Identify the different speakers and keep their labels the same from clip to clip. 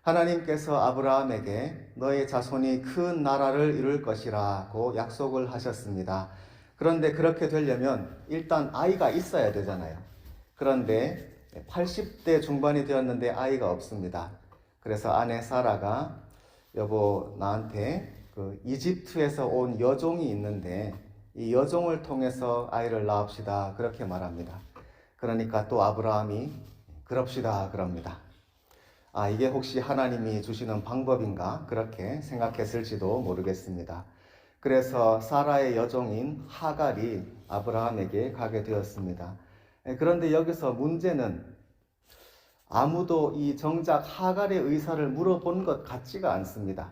Speaker 1: 하나님께서 아브라함에게 너의 자손이 큰 나라를 이룰 것이라고 약속을 하셨습니다. 그런데 그렇게 되려면 일단 아이가 있어야 되잖아요. 그런데 80대 중반이 되었는데 아이가 없습니다. 그래서 아내 사라가 여보 나한테 그 이집트에서 온 여종이 있는데 이 여종을 통해서 아이를 낳읍시다 그렇게 말합니다. 그러니까 또 아브라함이 그럽시다 그럽니다. 이게 혹시 하나님이 주시는 방법인가 그렇게 생각했을지도 모르겠습니다. 그래서 사라의 여종인 하갈이 아브라함에게 가게 되었습니다. 그런데 여기서 문제는 아무도 이 정작 하갈의 의사를 물어본 것 같지가 않습니다.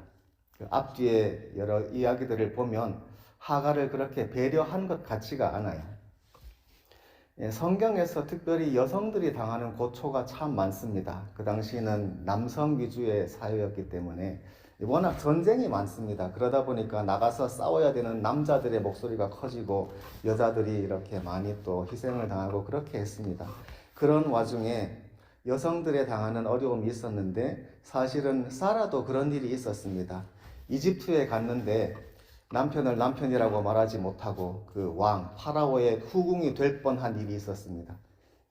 Speaker 1: 그 앞뒤에 여러 이야기들을 보면 하갈을 그렇게 배려한 것 같지가 않아요. 성경에서 특별히 여성들이 당하는 고초가 참 많습니다. 그 당시는 남성 위주의 사회였기 때문에 워낙 전쟁이 많습니다. 그러다 보니까 나가서 싸워야 되는 남자들의 목소리가 커지고 여자들이 이렇게 많이 또 희생을 당하고 그렇게 했습니다. 그런 와중에 여성들의 당하는 어려움이 있었는데 사실은 사라도 그런 일이 있었습니다. 이집트에 갔는데 남편을 남편이라고 말하지 못하고 그 왕 파라오의 후궁이 될 뻔한 일이 있었습니다.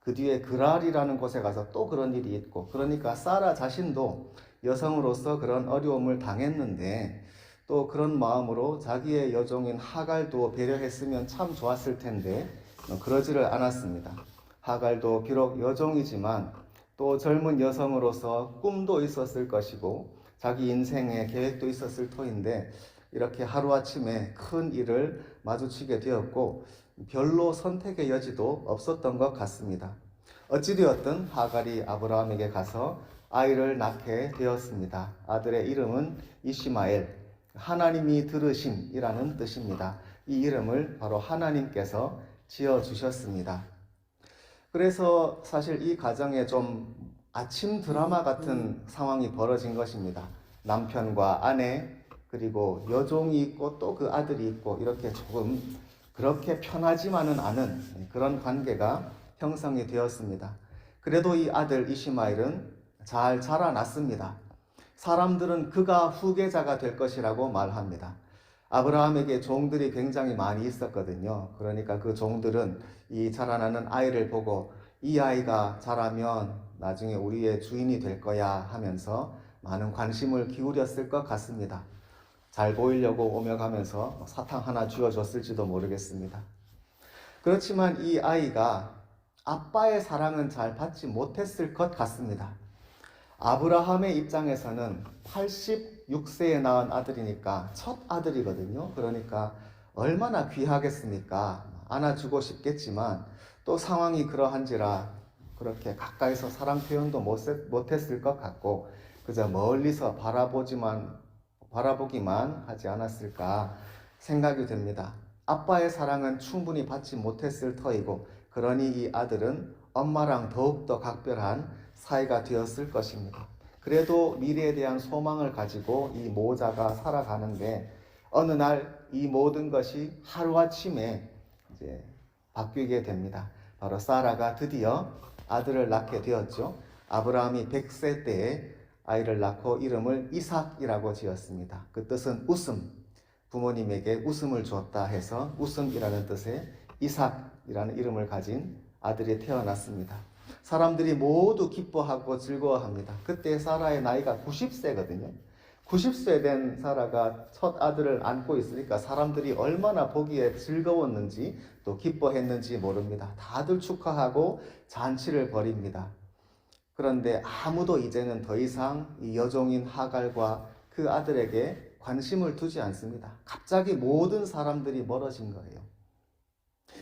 Speaker 1: 그 뒤에 그랄이라는 곳에 가서 또 그런 일이 있고, 그러니까 사라 자신도 여성으로서 그런 어려움을 당했는데 또 그런 마음으로 자기의 여종인 하갈도 배려했으면 참 좋았을 텐데 그러지를 않았습니다. 하갈도 비록 여종이지만 또 젊은 여성으로서 꿈도 있었을 것이고 자기 인생의 계획도 있었을 터인데 이렇게 하루아침에 큰 일을 마주치게 되었고 별로 선택의 여지도 없었던 것 같습니다. 어찌되었든 하갈이 아브라함에게 가서 아이를 낳게 되었습니다. 아들의 이름은 이시마엘, 하나님이 들으심이라는 뜻입니다. 이 이름을 바로 하나님께서 지어주셨습니다. 그래서 사실 이 가정에 좀 아침 드라마 같은 상황이 벌어진 것입니다. 남편과 아내 그리고 여종이 있고 또 그 아들이 있고 이렇게 조금 그렇게 편하지만은 않은 그런 관계가 형성이 되었습니다. 그래도 이 아들 이시마엘은 잘 자라났습니다. 사람들은 그가 후계자가 될 것이라고 말합니다. 아브라함에게 종들이 굉장히 많이 있었거든요. 그러니까 그 종들은 이 자라나는 아이를 보고 이 아이가 자라면 나중에 우리의 주인이 될 거야 하면서 많은 관심을 기울였을 것 같습니다. 잘 보이려고 오며 가면서 사탕 하나 쥐어줬을지도 모르겠습니다. 그렇지만 이 아이가 아빠의 사랑은 잘 받지 못했을 것 같습니다. 아브라함의 입장에서는 86세에 낳은 아들이니까 첫 아들이거든요. 그러니까 얼마나 귀하겠습니까? 안아주고 싶겠지만 또 상황이 그러한지라 그렇게 가까이서 사랑 표현도 못했을 것 같고 그저 멀리서 바라보기만 하지 않았을까 생각이 됩니다. 아빠의 사랑은 충분히 받지 못했을 터이고 그러니 이 아들은 엄마랑 더욱더 각별한 사이가 되었을 것입니다. 그래도 미래에 대한 소망을 가지고 이 모자가 살아가는데 어느 날 이 모든 것이 하루아침에 이제 바뀌게 됩니다. 바로 사라가 드디어 아들을 낳게 되었죠. 아브라함이 100세 때에 아이를 낳고 이름을 이삭이라고 지었습니다. 그 뜻은 웃음, 부모님에게 웃음을 줬다 해서 웃음이라는 뜻의 이삭이라는 이름을 가진 아들이 태어났습니다. 사람들이 모두 기뻐하고 즐거워합니다. 그때 사라의 나이가 90세거든요. 90세 된 사라가 첫 아들을 안고 있으니까 사람들이 얼마나 보기에 즐거웠는지 또 기뻐했는지 모릅니다. 다들 축하하고 잔치를 벌입니다. 그런데 아무도 이제는 더 이상 이 여종인 하갈과 그 아들에게 관심을 두지 않습니다. 갑자기 모든 사람들이 멀어진 거예요.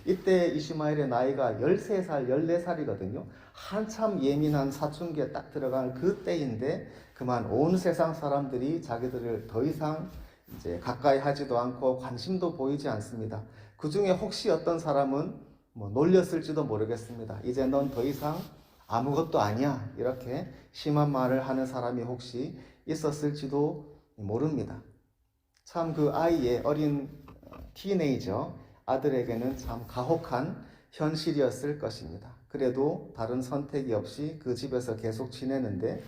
Speaker 1: 이때 이시마엘의 나이가 13살, 14살이거든요. 한참 예민한 사춘기에 딱 들어갈 그 때인데 그만 온 세상 사람들이 자기들을 더 이상 이제 가까이 하지도 않고 관심도 보이지 않습니다. 그 중에 혹시 어떤 사람은 놀렸을지도 모르겠습니다. 이제 넌 더 이상 아무것도 아니야. 이렇게 심한 말을 하는 사람이 혹시 있었을지도 모릅니다. 참 그 아이의 어린 티네이저 아들에게는 참 가혹한 현실이었을 것입니다. 그래도 다른 선택이 없이 그 집에서 계속 지내는데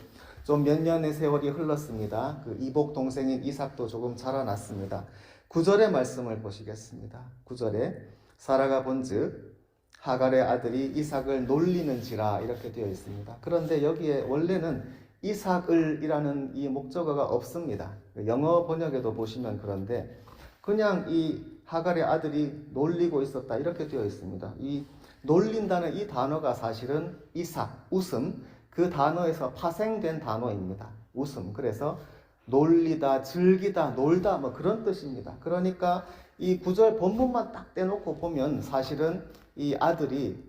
Speaker 1: 좀 몇 년의 세월이 흘렀습니다. 그 이복 동생인 이삭도 조금 자라났습니다. 9절의 말씀을 보시겠습니다. 9절에 사라가 본즉 하갈의 아들이 이삭을 놀리는지라 이렇게 되어 있습니다. 그런데 여기에 원래는 이삭을이라는 이 목적어가 없습니다. 영어 번역에도 보시면 그런데 그냥 이 하갈의 아들이 놀리고 있었다 이렇게 되어 있습니다. 이 놀린다는 이 단어가 사실은 이삭, 웃음, 그 단어에서 파생된 단어입니다. 웃음. 그래서 놀리다, 즐기다, 놀다 뭐 그런 뜻입니다. 그러니까 이 구절 본문만 딱 떼놓고 보면 사실은 이 아들이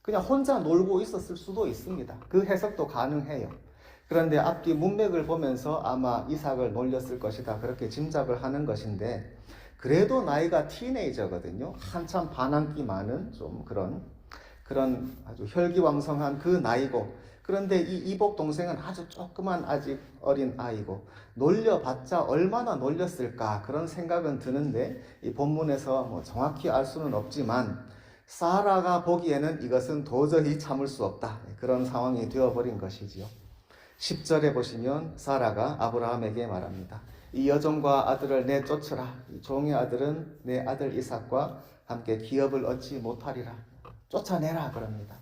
Speaker 1: 그냥 혼자 놀고 있었을 수도 있습니다. 그 해석도 가능해요. 그런데 앞뒤 문맥을 보면서 아마 이삭을 놀렸을 것이다 그렇게 짐작을 하는 것인데, 그래도 나이가 티네이저거든요. 한참 반항기 많은 좀 그런 아주 혈기왕성한 그 나이고, 그런데 이 이복 동생은 아주 조그만 아직 어린 아이고 놀려봤자 얼마나 놀렸을까 그런 생각은 드는데, 이 본문에서 뭐 정확히 알 수는 없지만 사라가 보기에는 이것은 도저히 참을 수 없다 그런 상황이 되어버린 것이지요. 10절에 보시면 사라가 아브라함에게 말합니다. 이 여종과 아들을 내쫓으라. 종의 아들은 내 아들 이삭과 함께 기업을 얻지 못하리라. 쫓아내라 그럽니다.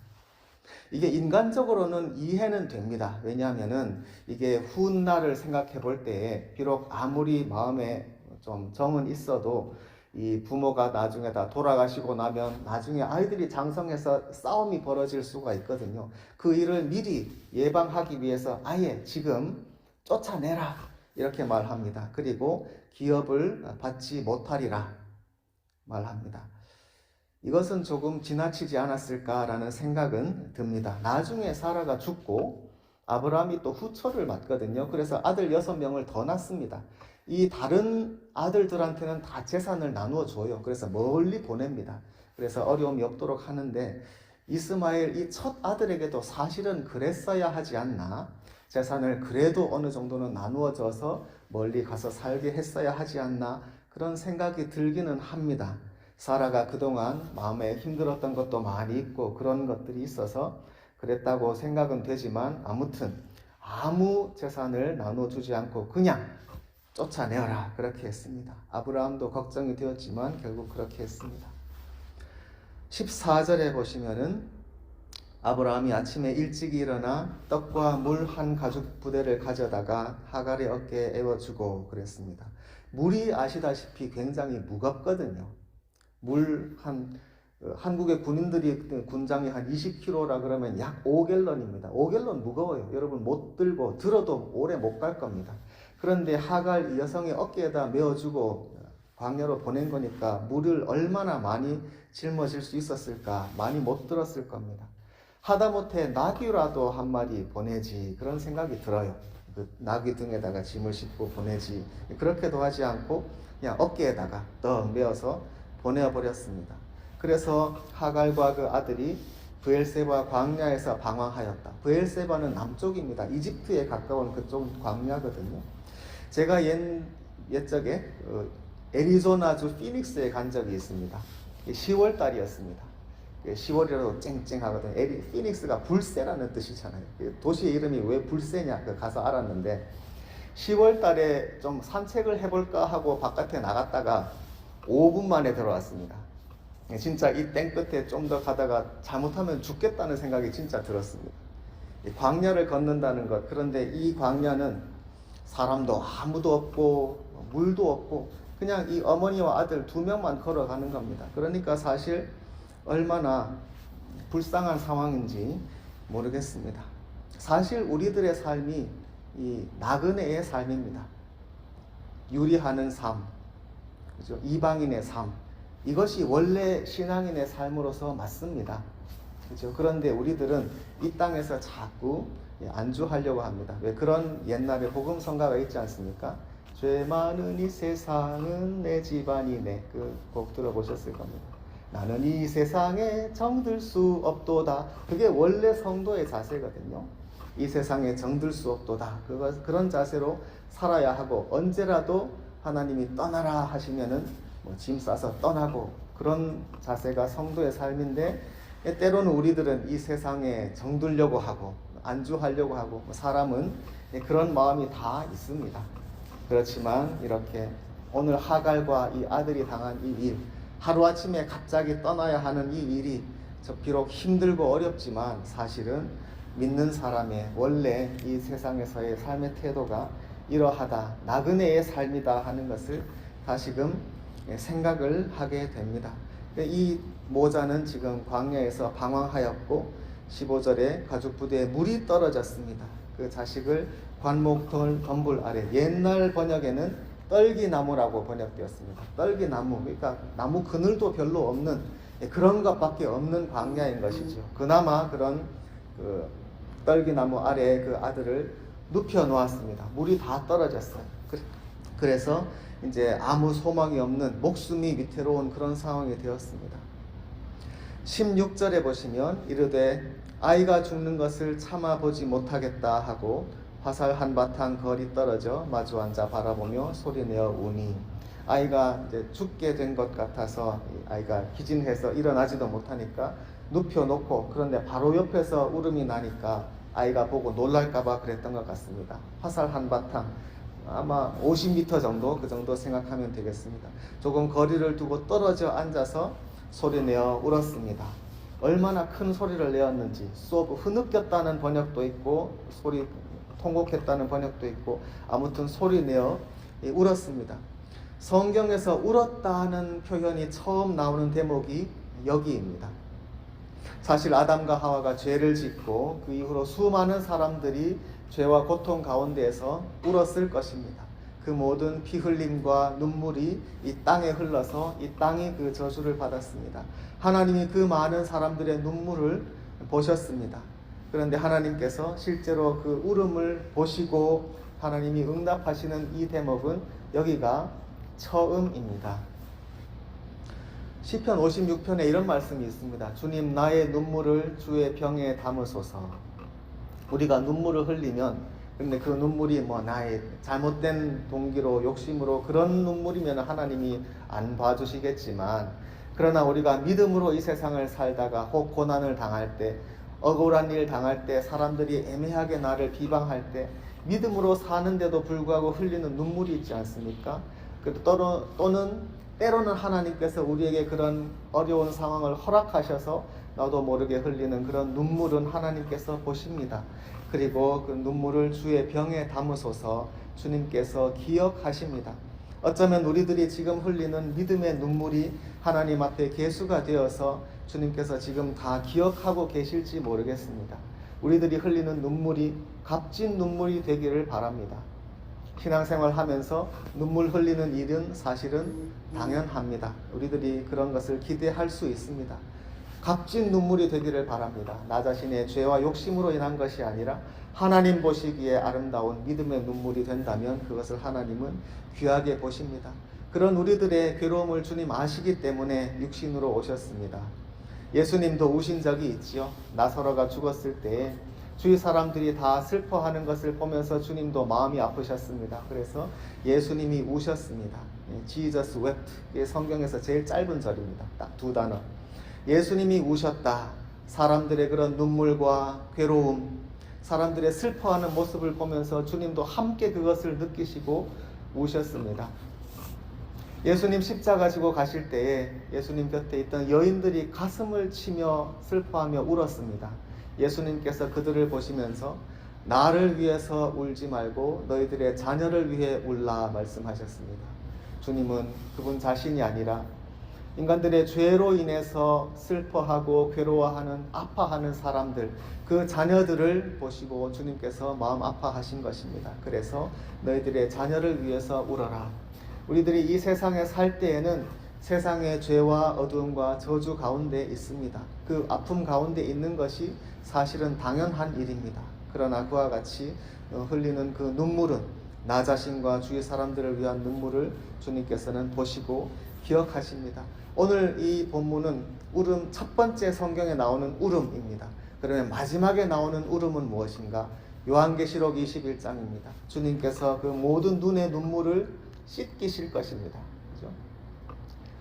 Speaker 1: 이게 인간적으로는 이해는 됩니다. 왜냐하면은 이게 훗날을 생각해 볼 때에 비록 아무리 마음에 좀 정은 있어도 이 부모가 나중에 다 돌아가시고 나면 나중에 아이들이 장성해서 싸움이 벌어질 수가 있거든요. 그 일을 미리 예방하기 위해서 아예 지금 쫓아내라 이렇게 말합니다. 그리고 기업을 받지 못하리라 말합니다. 이것은 조금 지나치지 않았을까라는 생각은 듭니다. 나중에 사라가 죽고 아브라함이 또 후처를 맡거든요. 그래서 아들 6명을 더 낳습니다. 이 다른 아들들한테는 다 재산을 나누어 줘요. 그래서 멀리 보냅니다. 그래서 어려움이 없도록 하는데, 이스마엘 이 첫 아들에게도 사실은 그랬어야 하지 않나, 재산을 그래도 어느 정도는 나누어 줘서 멀리 가서 살게 했어야 하지 않나 그런 생각이 들기는 합니다. 사라가 그동안 마음에 힘들었던 것도 많이 있고 그런 것들이 있어서 그랬다고 생각은 되지만, 아무튼 아무 재산을 나눠주지 않고 그냥 쫓아내어라 그렇게 했습니다. 아브라함도 걱정이 되었지만 결국 그렇게 했습니다. 14절에 보시면은 아브라함이 아침에 일찍 일어나 떡과 물 한 가죽 부대를 가져다가 하갈의 어깨에 에워주고 그랬습니다. 물이 아시다시피 굉장히 무겁거든요. 한국의 군인들이 군장이 한 20kg라 그러면 약 5갤런입니다. 5갤런 무거워요. 여러분 못 들고 들어도 오래 못 갈 겁니다. 그런데 하갈 이 여성의 어깨에다 메어주고 광야로 보낸 거니까 물을 얼마나 많이 짊어질 수 있었을까, 많이 못 들었을 겁니다. 하다못해 나귀라도 한 마리 보내지 그런 생각이 들어요. 그 나귀 등에다가 짐을 싣고 보내지, 그렇게도 하지 않고 그냥 어깨에다가 떡 메어서 보내버렸습니다. 그래서 하갈과 그 아들이 브엘세바 광야에서 방황하였다. 브엘세바는 남쪽입니다. 이집트에 가까운 그쪽 광야거든요. 제가 옛적에 애리조나주 피닉스에 간 적이 있습니다. 10월 달이었습니다. 10월이라도 쨍쨍하거든요. 피닉스가 불새라는 뜻이잖아요. 도시의 이름이 왜 불새냐 가서 알았는데, 10월 달에 좀 산책을 해볼까 하고 바깥에 나갔다가 5분 만에 들어왔습니다. 진짜 이 땡끝에 좀 더 가다가 잘못하면 죽겠다는 생각이 진짜 들었습니다. 광야를 걷는다는 것, 그런데 이 광야는 사람도 아무도 없고 물도 없고 그냥 이 어머니와 아들 2명만 걸어가는 겁니다. 그러니까 사실 얼마나 불쌍한 상황인지 모르겠습니다. 사실 우리들의 삶이 이 나그네의 삶입니다. 유리하는 삶, 그죠? 이방인의 삶, 이것이 원래 신앙인의 삶으로서 맞습니다. 그죠? 그런데 우리들은 이 땅에서 자꾸 안주하려고 합니다. 왜 그런 옛날에 복음성가가 있지 않습니까? 죄 많은 이 세상은 내 집안이네. 그 곡 들어보셨을 겁니다. 나는 이 세상에 정들 수 없도다. 그게 원래 성도의 자세거든요. 이 세상에 정들 수 없도다. 그런 자세로 살아야 하고, 언제라도 하나님이 떠나라 하시면은 짐 싸서 떠나고, 그런 자세가 성도의 삶인데, 때로는 우리들은 이 세상에 정들려고 하고 안주하려고 하고, 사람은 그런 마음이 다 있습니다. 그렇지만 이렇게 오늘 하갈과 이 아들이 당한 이 일, 하루아침에 갑자기 떠나야 하는 이 일이 비록 힘들고 어렵지만 사실은 믿는 사람의 원래 이 세상에서의 삶의 태도가 이러하다, 나그네의 삶이다 하는 것을 다시금 생각을 하게 됩니다. 이 모자는 지금 광야에서 방황하였고 15절에 가죽부대에 물이 떨어졌습니다. 그 자식을 관목돌 덤불 아래, 옛날 번역에는 떨기나무라고 번역되었습니다. 떨기나무, 그러니까 나무 그늘도 별로 없는 그런 것밖에 없는 광야인 것이죠. 그나마 그런 그 떨기나무 아래에 그 아들을 눕혀 놓았습니다. 물이 다 떨어졌어요. 그래서 이제 아무 소망이 없는, 목숨이 위태로운 그런 상황이 되었습니다. 16절에 보시면 이르되 아이가 죽는 것을 참아보지 못하겠다 하고 화살 한바탕 거리 떨어져 마주 앉아 바라보며 소리내어 우니, 아이가 이제 죽게 된 것 같아서 아이가 기진해서 일어나지도 못하니까 눕혀놓고, 그런데 바로 옆에서 울음이 나니까 아이가 보고 놀랄까봐 그랬던 것 같습니다. 화살 한바탕, 아마 50m 정도, 그 정도 생각하면 되겠습니다. 조금 거리를 두고 떨어져 앉아서 소리내어 울었습니다. 얼마나 큰 소리를 내었는지, 흐느꼈다는 번역도 있고 통곡했다는 번역도 있고, 아무튼 소리내어 울었습니다. 성경에서 울었다는 표현이 처음 나오는 대목이 여기입니다. 사실 아담과 하와가 죄를 짓고 그 이후로 수많은 사람들이 죄와 고통 가운데에서 울었을 것입니다. 그 모든 피 흘림과 눈물이 이 땅에 흘러서 이 땅이 그 저주를 받았습니다. 하나님이 그 많은 사람들의 눈물을 보셨습니다. 그런데 하나님께서 실제로 그 울음을 보시고 하나님이 응답하시는 이 대목은 여기가 처음입니다. 시편 56편에 이런 말씀이 있습니다. 주님, 나의 눈물을 주의 병에 담으소서. 우리가 눈물을 흘리면, 근데 그 눈물이 나의 잘못된 동기로, 욕심으로 그런 눈물이면 하나님이 안 봐주시겠지만, 그러나 우리가 믿음으로 이 세상을 살다가 혹 고난을 당할 때, 억울한 일 당할 때, 사람들이 애매하게 나를 비방할 때 믿음으로 사는데도 불구하고 흘리는 눈물이 있지 않습니까? 또는 때로는 하나님께서 우리에게 그런 어려운 상황을 허락하셔서 나도 모르게 흘리는 그런 눈물은 하나님께서 보십니다. 그리고 그 눈물을 주의 병에 담으소서 주님께서 기억하십니다. 어쩌면 우리들이 지금 흘리는 믿음의 눈물이 하나님 앞에 계수가 되어서 주님께서 지금 다 기억하고 계실지 모르겠습니다. 우리들이 흘리는 눈물이 값진 눈물이 되기를 바랍니다. 신앙생활 하면서 눈물 흘리는 일은 사실은 당연합니다. 우리들이 그런 것을 기대할 수 있습니다. 값진 눈물이 되기를 바랍니다. 나 자신의 죄와 욕심으로 인한 것이 아니라 하나님 보시기에 아름다운 믿음의 눈물이 된다면 그것을 하나님은 귀하게 보십니다. 그런 우리들의 괴로움을 주님 아시기 때문에 육신으로 오셨습니다. 예수님도 우신 적이 있지요. 나사로가 죽었을 때 주위 사람들이 다 슬퍼하는 것을 보면서 주님도 마음이 아프셨습니다. 그래서 예수님이 우셨습니다. Jesus wept. 이게 성경에서 제일 짧은 절입니다. 딱 2단어. 예수님이 우셨다. 사람들의 그런 눈물과 괴로움, 사람들의 슬퍼하는 모습을 보면서 주님도 함께 그것을 느끼시고 우셨습니다. 예수님 십자가 지고 가실 때에 예수님 곁에 있던 여인들이 가슴을 치며 슬퍼하며 울었습니다. 예수님께서 그들을 보시면서 나를 위해서 울지 말고 너희들의 자녀를 위해 울라 말씀하셨습니다. 주님은 그분 자신이 아니라 인간들의 죄로 인해서 슬퍼하고 괴로워하는, 아파하는 사람들, 그 자녀들을 보시고 주님께서 마음 아파하신 것입니다. 그래서 너희들의 자녀를 위해서 울어라. 우리들이 이 세상에 살 때에는 세상의 죄와 어두움과 저주 가운데 있습니다. 그 아픔 가운데 있는 것이 사실은 당연한 일입니다. 그러나 그와 같이 흘리는 그 눈물은 나 자신과 주위 사람들을 위한 눈물을 주님께서는 보시고 기억하십니다. 오늘 이 본문은 울음, 첫 번째 성경에 나오는 울음입니다. 그러면 마지막에 나오는 울음은 무엇인가? 요한계시록 21장입니다. 주님께서 그 모든 눈의 눈물을 씻기실 것입니다. 그렇죠?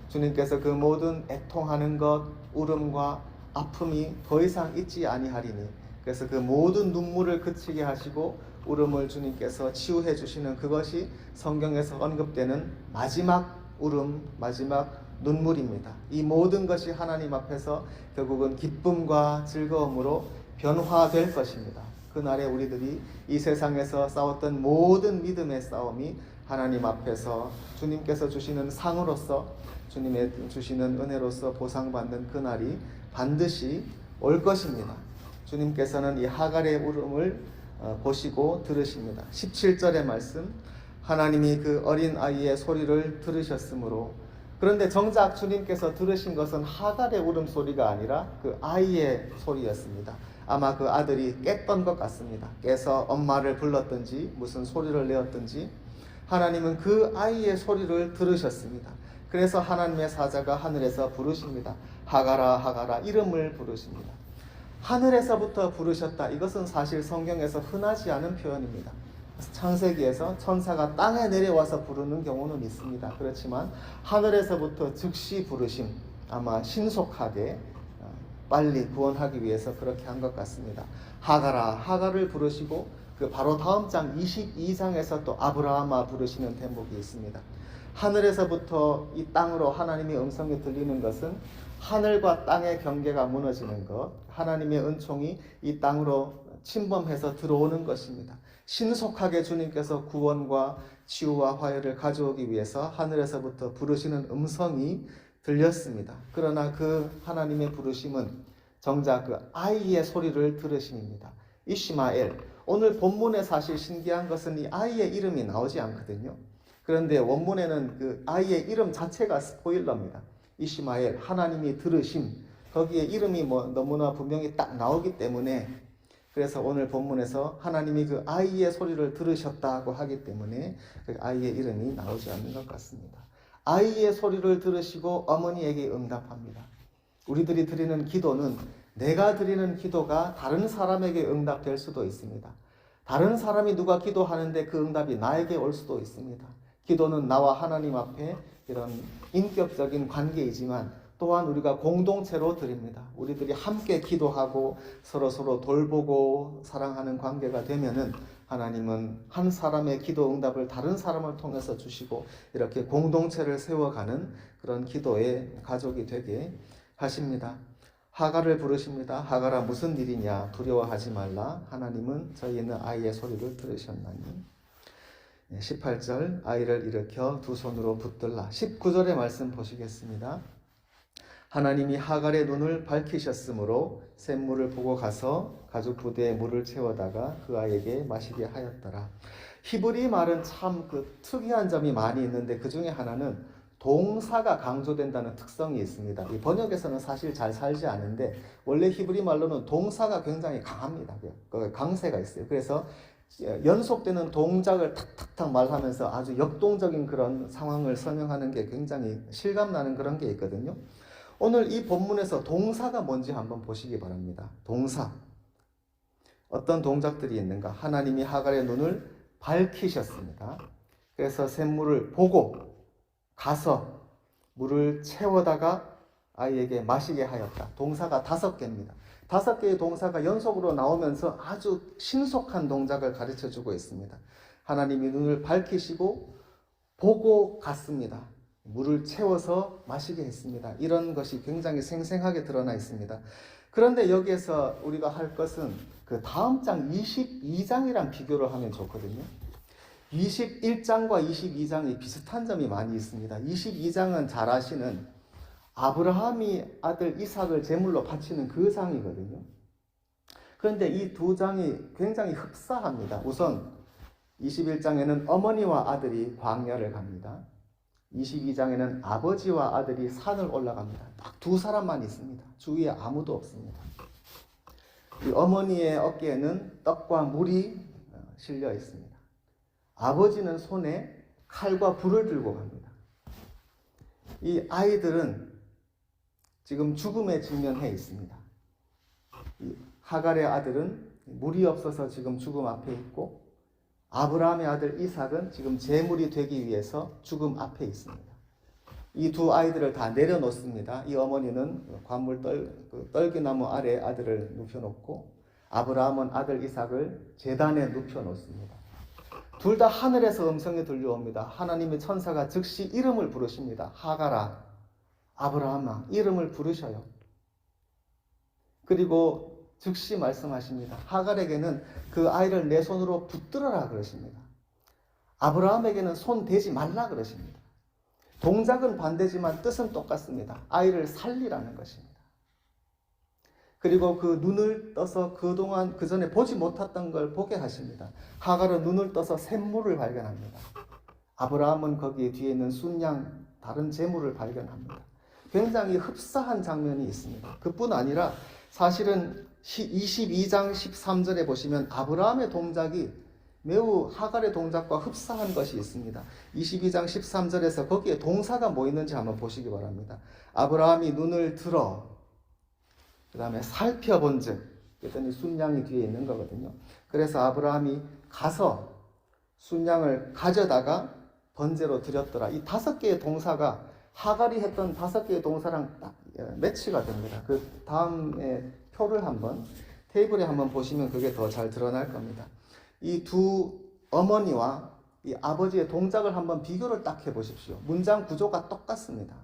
Speaker 1: 주님께서 그 모든 애통하는 것, 울음과 아픔이 더 이상 있지 아니하리니, 그래서 그 모든 눈물을 그치게 하시고 울음을 주님께서 치유해 주시는 그것이 성경에서 언급되는 마지막 울음, 마지막 눈물입니다. 이 모든 것이 하나님 앞에서 결국은 기쁨과 즐거움으로 변화될 것입니다. 그날에 우리들이 이 세상에서 싸웠던 모든 믿음의 싸움이 하나님 앞에서 주님께서 주시는 상으로서, 주님의 주시는 은혜로서 보상받는 그날이 반드시 올 것입니다. 주님께서는 이 하갈의 울음을 보시고 들으십니다. 17절의 말씀, 하나님이 그 어린 아이의 소리를 들으셨으므로. 그런데 정작 주님께서 들으신 것은 하갈의 울음소리가 아니라 그 아이의 소리였습니다. 아마 그 아들이 깼던 것 같습니다. 깨서 엄마를 불렀든지 무슨 소리를 내었든지 하나님은 그 아이의 소리를 들으셨습니다. 그래서 하나님의 사자가 하늘에서 부르십니다. 하갈아 하갈아, 이름을 부르십니다. 하늘에서부터 부르셨다. 이것은 사실 성경에서 흔하지 않은 표현입니다. 창세기에서 천사가 땅에 내려와서 부르는 경우는 있습니다. 그렇지만 하늘에서부터 즉시 부르심, 아마 신속하게 빨리 구원하기 위해서 그렇게 한 것 같습니다. 하갈아, 하갈을 부르시고 그 바로 다음 장 22장에서 또 아브라함아 부르시는 대목이 있습니다. 하늘에서부터 이 땅으로 하나님의 음성이 들리는 것은 하늘과 땅의 경계가 무너지는 것, 하나님의 은총이 이 땅으로 침범해서 들어오는 것입니다. 신속하게 주님께서 구원과 치유와 화해를 가져오기 위해서 하늘에서부터 부르시는 음성이 들렸습니다. 그러나 그 하나님의 부르심은 정작 그 아이의 소리를 들으심입니다. 이시마엘. 오늘 본문에 사실 신기한 것은 이 아이의 이름이 나오지 않거든요. 그런데 원문에는 그 아이의 이름 자체가 스포일러입니다. 이시마엘, 하나님이 들으심. 거기에 이름이 너무나 분명히 딱 나오기 때문에, 그래서 오늘 본문에서 하나님이 그 아이의 소리를 들으셨다고 하기 때문에 그 아이의 이름이 나오지 않는 것 같습니다. 아이의 소리를 들으시고 어머니에게 응답합니다. 우리들이 드리는 기도는, 내가 드리는 기도가 다른 사람에게 응답될 수도 있습니다. 다른 사람이 누가 기도하는데 그 응답이 나에게 올 수도 있습니다. 기도는 나와 하나님 앞에 이런 인격적인 관계이지만 또한 우리가 공동체로 드립니다. 우리들이 함께 기도하고 서로 돌보고 사랑하는 관계가 되면은 하나님은 한 사람의 기도 응답을 다른 사람을 통해서 주시고 이렇게 공동체를 세워가는 그런 기도의 가족이 되게 하십니다. 하갈을 부르십니다. 하갈아, 무슨 일이냐? 두려워하지 말라. 하나님은 저희 있는 아이의 소리를 들으셨나니. 18절, 아이를 일으켜 두 손으로 붙들라. 19절의 말씀 보시겠습니다. 하나님이 하갈의 눈을 밝히셨으므로 샘물을 보고 가서 가죽 부대에 물을 채워다가 그 아이에게 마시게 하였더라. 히브리 말은 참 특이한 점이 많이 있는데 그 중에 하나는 동사가 강조된다는 특성이 있습니다. 이 번역에서는 사실 잘 살지 않은데 원래 히브리 말로는 동사가 굉장히 강합니다. 강세가 있어요. 그래서 연속되는 동작을 탁탁탁 말하면서 아주 역동적인 그런 상황을 설명하는 게 굉장히 실감나는 그런 게 있거든요. 오늘 이 본문에서 동사가 뭔지 한번 보시기 바랍니다. 동사. 어떤 동작들이 있는가? 하나님이 하갈의 눈을 밝히셨습니다. 그래서 샘물을 보고 가서 물을 채워다가 아이에게 마시게 하였다. 동사가 5개입니다. 5개의 동사가 연속으로 나오면서 아주 신속한 동작을 가르쳐주고 있습니다. 하나님이 눈을 밝히시고 보고 갔습니다. 물을 채워서 마시게 했습니다. 이런 것이 굉장히 생생하게 드러나 있습니다. 그런데 여기에서 우리가 할 것은 그 다음 장 22장이랑 비교를 하면 좋거든요. 21장과 22장이 비슷한 점이 많이 있습니다. 22장은 잘 아시는 아브라함이 아들 이삭을 제물로 바치는 그 장이거든요. 그런데 이 두 장이 굉장히 흡사합니다. 우선 21장에는 어머니와 아들이 광야를 갑니다. 22장에는 아버지와 아들이 산을 올라갑니다. 딱 두 사람만 있습니다. 주위에 아무도 없습니다. 이 어머니의 어깨에는 떡과 물이 실려 있습니다. 아버지는 손에 칼과 불을 들고 갑니다. 이 아이들은 지금 죽음에 직면해 있습니다. 이 하갈의 아들은 물이 없어서 지금 죽음 앞에 있고, 아브라함의 아들 이삭은 지금 제물이 되기 위해서 죽음 앞에 있습니다. 이 두 아이들을 다 내려놓습니다. 이 어머니는 관물 떨기나무 아래에 아들을 눕혀놓고 아브라함은 아들 이삭을 제단에 눕혀 놓습니다. 둘 다 하늘에서 음성이 들려옵니다. 하나님의 천사가 즉시 이름을 부르십니다. 하가라, 아브라함아, 이름을 부르셔요. 그리고 즉시 말씀하십니다. 하갈에게는 그 아이를 내 손으로 붙들어라 그러십니다. 아브라함에게는 손 대지 말라 그러십니다. 동작은 반대지만 뜻은 똑같습니다. 아이를 살리라는 것입니다. 그리고 그 눈을 떠서 그동안 그 전에 보지 못했던 걸 보게 하십니다. 하갈은 눈을 떠서 샘물을 발견합니다. 아브라함은 거기 뒤에 있는 순양 다른 재물을 발견합니다. 굉장히 흡사한 장면이 있습니다. 그뿐 아니라 사실은 22장 13절에 보시면 아브라함의 동작이 매우 하갈의 동작과 흡사한 것이 있습니다. 22장 13절에서 거기에 동사가 뭐 있는지 한번 보시기 바랍니다. 아브라함이 눈을 들어 그 다음에 살펴본 즉 그랬더니 순양이 뒤에 있는 거거든요. 그래서 아브라함이 가서 순양을 가져다가 번제로 드렸더라. 이 5개의 동사가 하갈이 했던 5개의 동사랑 딱 매치가 됩니다. 그 다음에 표를 한번 테이블에 한번 보시면 그게 더 잘 드러날 겁니다. 이 두 어머니와 이 아버지의 동작을 한번 비교를 딱 해보십시오. 문장 구조가 똑같습니다.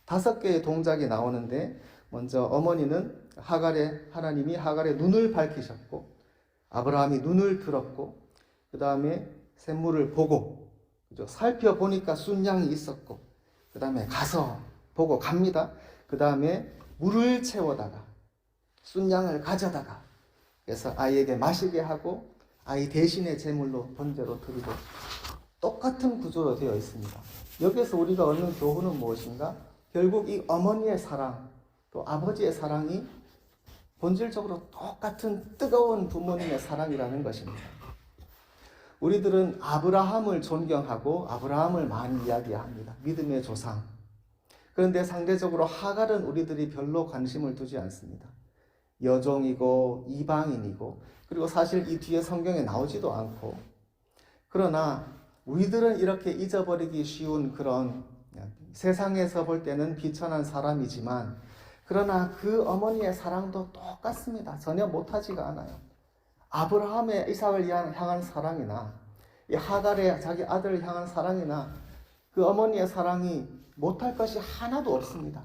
Speaker 1: 5개의 동작이 나오는데 먼저 어머니는 하나님이 하갈의 눈을 밝히셨고 아브라함이 눈을 들었고 그 다음에 샘물을 보고 그죠? 살펴보니까 순양이 있었고 그 다음에 가서 보고 갑니다. 그 다음에 물을 채워다가 순양을 가져다가 그래서 아이에게 마시게 하고 아이 대신에 제물로 번제로 드리고 똑같은 구조로 되어 있습니다. 여기서 우리가 얻는 교훈은 무엇인가? 결국 이 어머니의 사랑 또 아버지의 사랑이 본질적으로 똑같은 뜨거운 부모님의 사랑이라는 것입니다. 우리들은 아브라함을 존경하고 아브라함을 많이 이야기합니다. 믿음의 조상. 그런데 상대적으로 하갈은 우리들이 별로 관심을 두지 않습니다. 여종이고 이방인이고 그리고 사실 이 뒤에 성경에 나오지도 않고 그러나 우리들은 이렇게 잊어버리기 쉬운 그런 세상에서 볼 때는 비천한 사람이지만 그러나 그 어머니의 사랑도 똑같습니다. 전혀 못하지가 않아요. 아브라함의 이삭을 향한 사랑이나 이 하갈의 자기 아들을 향한 사랑이나 그 어머니의 사랑이 못할 것이 하나도 없습니다.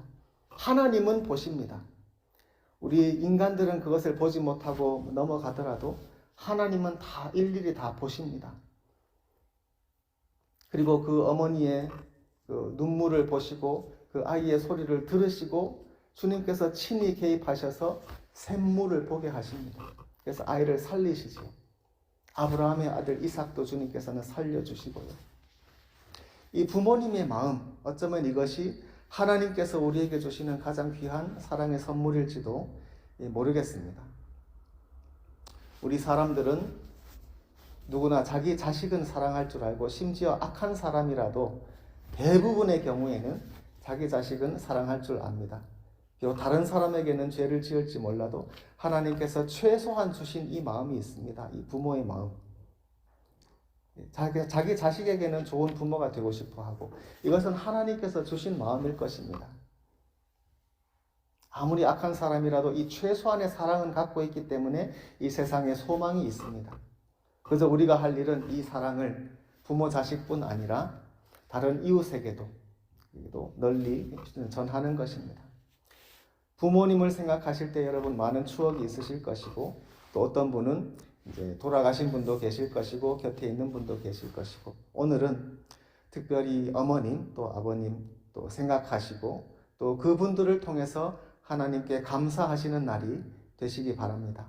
Speaker 1: 하나님은 보십니다. 우리 인간들은 그것을 보지 못하고 넘어가더라도 하나님은 다 일일이 다 보십니다. 그리고 그 어머니의 그 눈물을 보시고 그 아이의 소리를 들으시고 주님께서 친히 개입하셔서 샘물을 보게 하십니다. 그래서 아이를 살리시죠. 아브라함의 아들 이삭도 주님께서는 살려주시고요. 이 부모님의 마음, 어쩌면 이것이 하나님께서 우리에게 주시는 가장 귀한 사랑의 선물일지도 모르겠습니다. 우리 사람들은 누구나 자기 자식은 사랑할 줄 알고 심지어 악한 사람이라도 대부분의 경우에는 자기 자식은 사랑할 줄 압니다. 비록 다른 사람에게는 죄를 지을지 몰라도 하나님께서 최소한 주신 이 마음이 있습니다. 이 부모의 마음. 자기 자식에게는 좋은 부모가 되고 싶어 하고 이것은 하나님께서 주신 마음일 것입니다. 아무리 악한 사람이라도 이 최소한의 사랑은 갖고 있기 때문에 이 세상에 소망이 있습니다. 그래서 우리가 할 일은 이 사랑을 부모 자식뿐 아니라 다른 이웃에게도 널리 전하는 것입니다. 부모님을 생각하실 때 여러분 많은 추억이 있으실 것이고 또 어떤 분은 이제 돌아가신 분도 계실 것이고 곁에 있는 분도 계실 것이고 오늘은 특별히 어머님 또 아버님 또 생각하시고 또 그분들을 통해서 하나님께 감사하시는 날이 되시기 바랍니다.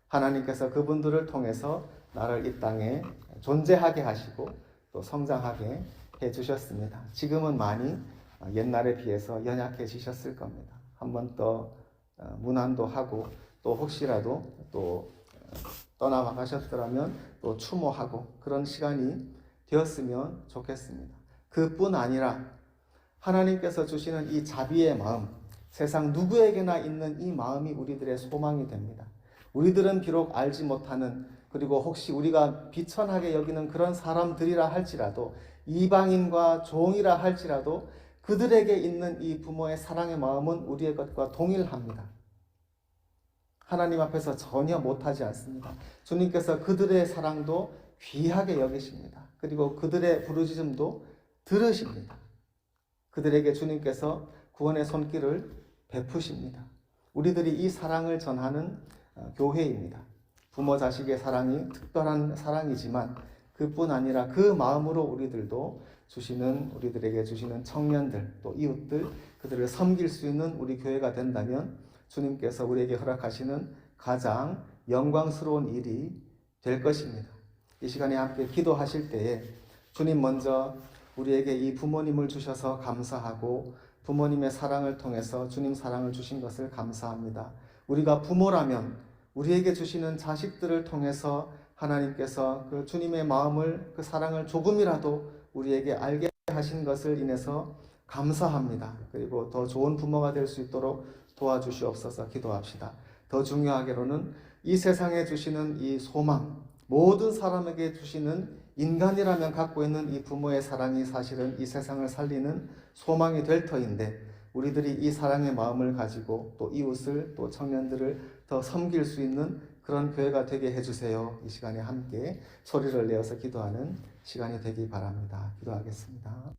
Speaker 1: 하나님께서 그분들을 통해서 나를 이 땅에 존재하게 하시고 또 성장하게 해주셨습니다. 지금은 많이 옛날에 비해서 연약해지셨을 겁니다. 한 번 더 문안도 하고 또 혹시라도 또 떠나가셨더라면 또 추모하고 그런 시간이 되었으면 좋겠습니다. 그뿐 아니라 하나님께서 주시는 이 자비의 마음, 세상 누구에게나 있는 이 마음이 우리들의 소망이 됩니다. 우리들은 비록 알지 못하는 그리고 혹시 우리가 비천하게 여기는 그런 사람들이라 할지라도 이방인과 종이라 할지라도 그들에게 있는 이 부모의 사랑의 마음은 우리의 것과 동일합니다. 하나님 앞에서 전혀 못하지 않습니다. 주님께서 그들의 사랑도 귀하게 여기십니다. 그리고 그들의 부르짖음도 들으십니다. 그들에게 주님께서 구원의 손길을 베푸십니다. 우리들이 이 사랑을 전하는 교회입니다. 부모 자식의 사랑이 특별한 사랑이지만 그뿐 아니라 그 마음으로 우리들에게 주시는 청년들, 또 이웃들, 그들을 섬길 수 있는 우리 교회가 된다면 주님께서 우리에게 허락하시는 가장 영광스러운 일이 될 것입니다. 이 시간에 함께 기도하실 때에 주님 먼저 우리에게 이 부모님을 주셔서 감사하고 부모님의 사랑을 통해서 주님 사랑을 주신 것을 감사합니다. 우리가 부모라면 우리에게 주시는 자식들을 통해서 하나님께서 그 주님의 마음을, 그 사랑을 조금이라도 우리에게 알게 하신 것을 인해서 감사합니다. 그리고 더 좋은 부모가 될 수 있도록 도와주시옵소서. 기도합시다. 더 중요하게로는 이 세상에 주시는 이 소망, 모든 사람에게 주시는 인간이라면 갖고 있는 이 부모의 사랑이 사실은 이 세상을 살리는 소망이 될 터인데, 우리들이 이 사랑의 마음을 가지고 또 이웃을, 또 청년들을 더 섬길 수 있는 그런 교회가 되게 해주세요. 이 시간에 함께 소리를 내어서 기도하는 시간이 되기 바랍니다. 기도하겠습니다.